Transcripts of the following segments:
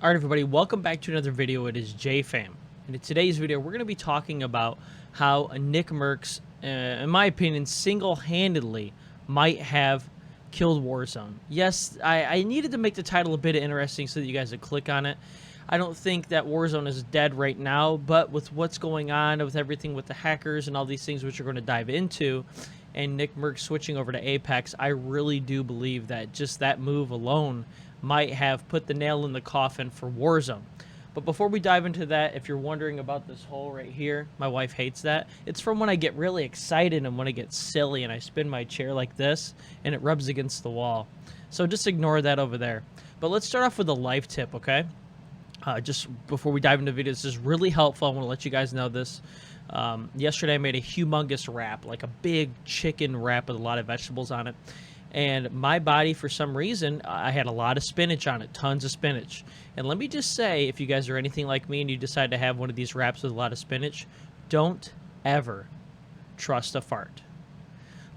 Alright everybody, welcome back to another video. It is JFam. And in today's video, we're going to be talking about how Nickmercs, in my opinion, single-handedly might have killed Warzone. Yes, I needed to make the title a bit interesting so that you guys would click on it. I don't think that Warzone is dead right now, but with what's going on with everything with the hackers and all these things which we're going to dive into, and Nickmercs switching over to Apex, I really do believe that just that move alone might have put the nail in the coffin for Warzone. But before we dive into that, if you're wondering about this hole right here, my wife hates that. It's from when I get really excited and when I get silly and I spin my chair like this and it rubs against the wall. So just ignore that over there. But let's start off with a life tip, okay? Just before we dive into the video, this is really helpful. I want to let you guys know this. Yesterday I made a humongous wrap, like a big chicken wrap with a lot of vegetables on it. And my body, for some reason, I had a lot of spinach on it, tons of spinach. And let me just say, if you guys are anything like me and you decide to have one of these wraps with a lot of spinach, don't ever trust a fart.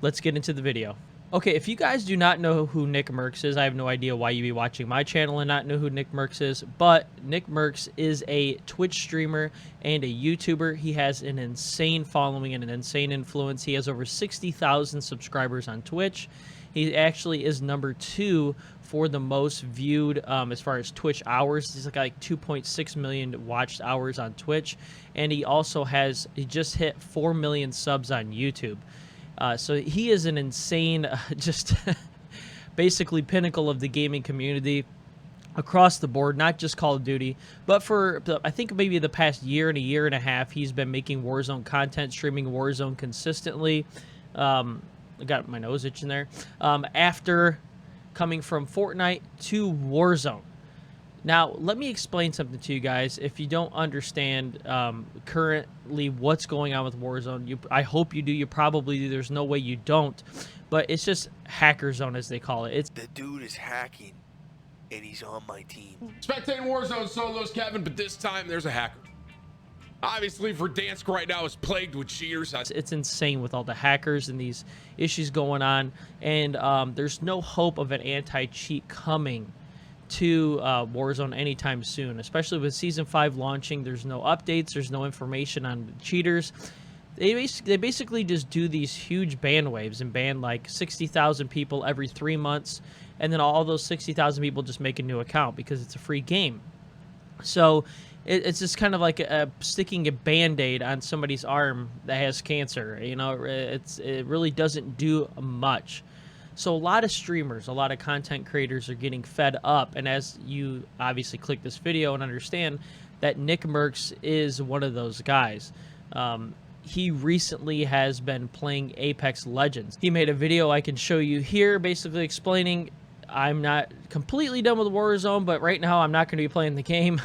Let's get into the video. Okay, if you guys do not know who Nickmercs is, I have no idea why you'd be watching my channel and not know who Nickmercs is, but Nickmercs is a Twitch streamer and a YouTuber. He has an insane following and an insane influence. He has over 60,000 subscribers on Twitch. He actually is number 2 for the most viewed as far as Twitch hours. He's got like 2.6 million watched hours on Twitch, and he also he just hit 4 million subs on YouTube. So he is an insane, just basically pinnacle of the gaming community across the board, not just Call of Duty, but for, I think, maybe the past year and a half, he's been making Warzone content, streaming Warzone consistently. I got my nose itching there. After coming from Fortnite to Warzone. Now, let me explain something to you guys. If you don't understand currently what's going on with Warzone, I hope you do. You probably do. There's no way you don't. But it's just Hacker Zone, as they call it. The dude is hacking, and he's on my team. Spectating Warzone solos, Kevin, but this time there's a hacker. Obviously, Verdansk right now is plagued with cheaters. It's insane with all the hackers and these issues going on. And there's no hope of an anti-cheat coming to Warzone anytime soon, especially with Season 5 launching. There's no updates. There's no information on cheaters. They basically just do these huge ban waves and ban like 60,000 people every 3 months. And then all those 60,000 people just make a new account because it's a free game. So it's just kind of like sticking a Band-Aid on somebody's arm that has cancer. You know, it really doesn't do much. So a lot of streamers, a lot of content creators are getting fed up. And as you obviously click this video and understand that Nickmercs is one of those guys. He recently has been playing Apex Legends. He made a video I can show you here basically explaining I'm not completely done with Warzone, but right now I'm not going to be playing the game.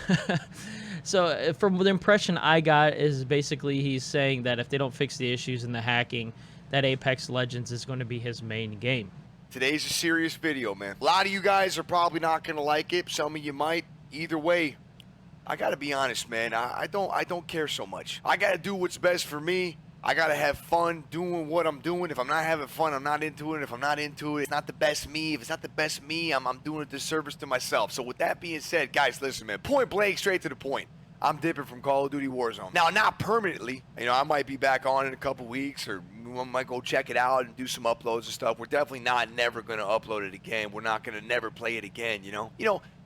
So from the impression I got is basically he's saying that if they don't fix the issues in the hacking, that Apex Legends is going to be his main game. Today's a serious video, man. A lot of you guys are probably not going to like it. Some of you might. Either way, I got to be honest, man. I don't care so much. I got to do what's best for me. I got to have fun doing what I'm doing. If I'm not having fun, I'm not into it. If I'm not into it, it's not the best me. If it's not the best me, I'm doing a disservice to myself. So with that being said, guys, listen, man. Point blank, straight to the point. I'm dipping from Call of Duty Warzone. Now, not permanently. You know, I might be back on in a couple weeks, or I might go check it out and do some uploads and stuff. We're definitely never going to upload it again. We're not going to never play it again, you know?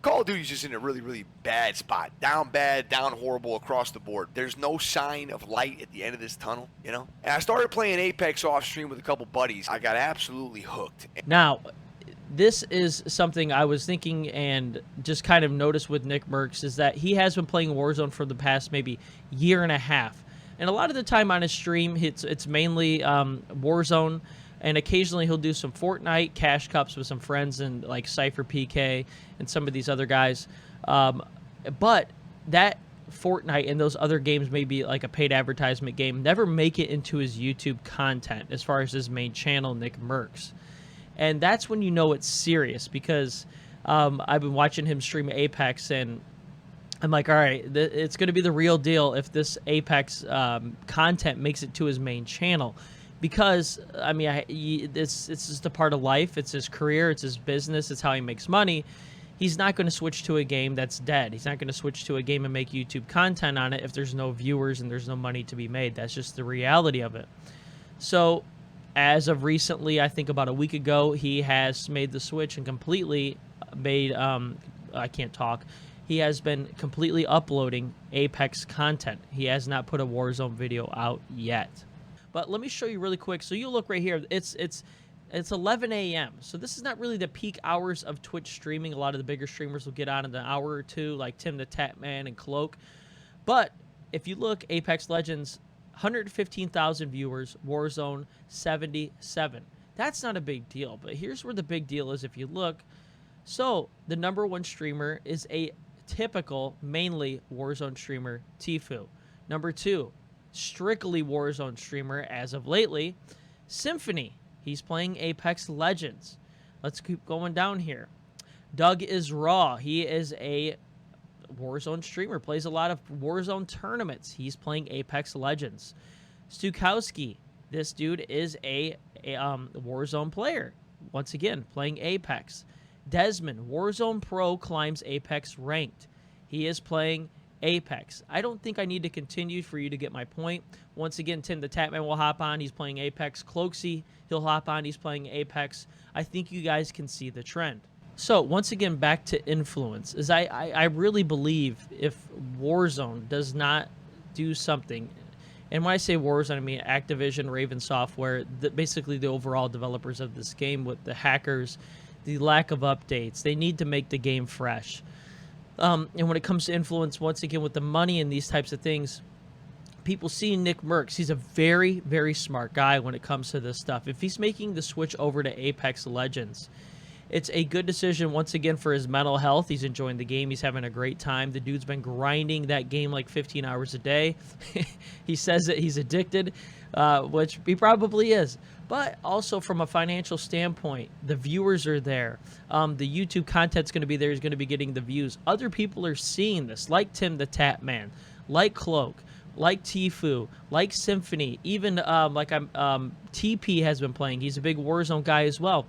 Call of Duty's just in a really, really bad spot. Down bad, down horrible across the board. There's no sign of light at the end of this tunnel, you know? And I started playing Apex off stream with a couple buddies. I got absolutely hooked. Now, this is something I was thinking and just kind of noticed with Nickmercs is that he has been playing Warzone for the past maybe year and a half. And a lot of the time on his stream, it's mainly Warzone, and occasionally he'll do some Fortnite cash cups with some friends and like Cypher PK and some of these other guys. But that Fortnite and those other games, may be like a paid advertisement game, never make it into his YouTube content as far as his main channel, Nickmercs. And that's when you know it's serious, because I've been watching him stream Apex, and I'm like, all right, it's going to be the real deal if this Apex content makes it to his main channel. Because, I mean, it's just a part of life. It's his career. It's his business. It's how he makes money. he's not going to switch to a game that's dead. He's not going to switch to a game and make YouTube content on it if there's no viewers and there's no money to be made. That's just the reality of it. So as of recently, I think about a week ago, he has made the switch and completely made, I can't talk. He has been completely uploading Apex content. He has not put a Warzone video out yet. But let me show you really quick. So you look right here. It's 11 a.m. So this is not really the peak hours of Twitch streaming. A lot of the bigger streamers will get on in an hour or two, like Tim the Tatman and Cloak. But if you look, Apex Legends, 115,000 viewers, Warzone 77. That's not a big deal. But here's where the big deal is if you look. So the #1 streamer is a typical, mainly Warzone streamer, Tfue. Number 2, strictly Warzone streamer as of lately, Symphony. He's playing Apex Legends. Let's keep going down here. Doug is Raw. He is a Warzone streamer, plays a lot of Warzone tournaments. He's playing Apex Legends. Stukowski, this dude is a Warzone player. Once again, playing Apex. Desmond, Warzone Pro, climbs Apex ranked. He is playing Apex. I don't think I need to continue for you to get my point. Once again, Tim the Tatman will hop on. He's playing Apex. Cloaksy, he'll hop on. He's playing Apex. I think you guys can see the trend. So once again, back to influence. Is I really believe if Warzone does not do something, and when I say Warzone, I mean Activision, Raven Software, basically the overall developers of this game with the hackers, the lack of updates. They need to make the game fresh. And when it comes to influence, once again, with the money and these types of things, people see Nickmercs. He's a very, very smart guy when it comes to this stuff. If he's making the switch over to Apex Legends, it's a good decision, once again, for his mental health. He's enjoying the game. He's having a great time. The dude's been grinding that game like 15 hours a day. He says that he's addicted, which he probably is. But also from a financial standpoint, the viewers are there. The YouTube content's going to be there. He's going to be getting the views. Other people are seeing this, like Tim the Tatman, like Cloak, like Tfue, like Symphony, even TP has been playing. He's a big Warzone guy as well.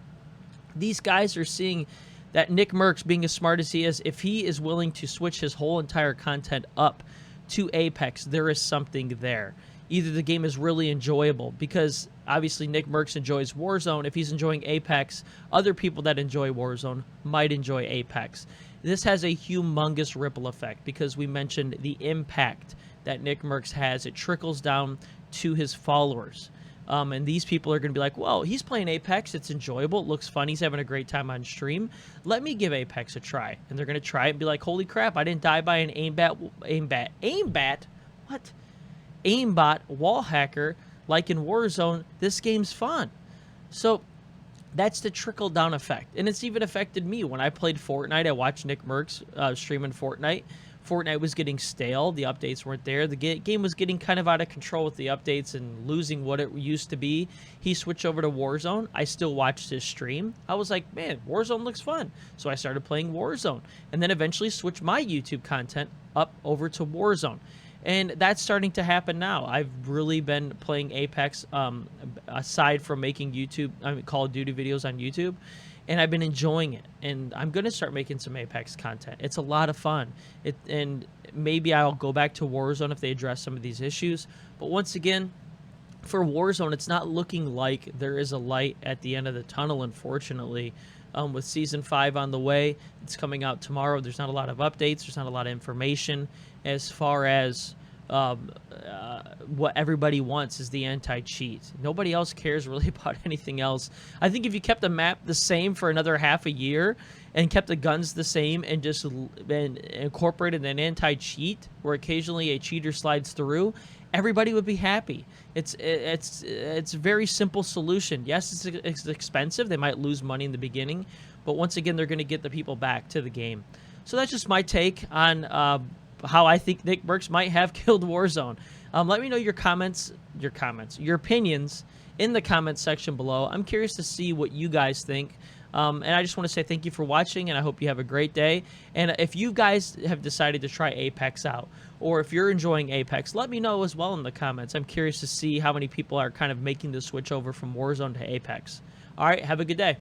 These guys are seeing that Nickmercs, being as smart as he is, if he is willing to switch his whole entire content up to Apex, there is something there. Either the game is really enjoyable, because obviously Nickmercs enjoys Warzone. If he's enjoying Apex, other people that enjoy Warzone might enjoy Apex. This has a humongous ripple effect, because we mentioned the impact that Nickmercs has. It trickles down to his followers. And these people are going to be like, well, he's playing Apex. It's enjoyable. It looks fun. He's having a great time on stream. Let me give Apex a try. And they're going to try it and be like, holy crap, I didn't die by an aimbot wall hacker like in Warzone. This game's fun. So that's the trickle-down effect. And it's even affected me. When I played Fortnite, I watched Nickmercs streaming Fortnite. Fortnite was getting stale. The updates weren't there. The game was getting kind of out of control with the updates and losing what it used to be. He switched over to Warzone. I still watched his stream. I was like, man, Warzone looks fun. So I started playing Warzone. And then eventually switched my YouTube content up over to Warzone. And that's starting to happen now. I've really been playing Apex aside from making Call of Duty videos on YouTube. And I've been enjoying it, and I'm going to start making some Apex content. It's a lot of fun, and maybe I'll go back to Warzone if they address some of these issues. But once again, for Warzone, it's not looking like there is a light at the end of the tunnel, unfortunately. With Season 5 on the way, it's coming out tomorrow. There's not a lot of updates. There's not a lot of information as far as what everybody wants is the anti-cheat. Nobody else cares really about anything else. I think if you kept the map the same for another half a year and kept the guns the same and just incorporated an anti-cheat where occasionally a cheater slides through, everybody would be happy. It's a very simple solution. Yes, it's expensive. They might lose money in the beginning, but once again, they're going to get the people back to the game. So that's just my take on how I think Nickmercs might have killed Warzone. Let me know your opinions in the comments section below. I'm curious to see what you guys think. And I just want to say thank you for watching, and I hope you have a great day. And if you guys have decided to try Apex out, or if you're enjoying Apex, let me know as well in the comments. I'm curious to see how many people are kind of making the switch over from Warzone to Apex. All right, have a good day.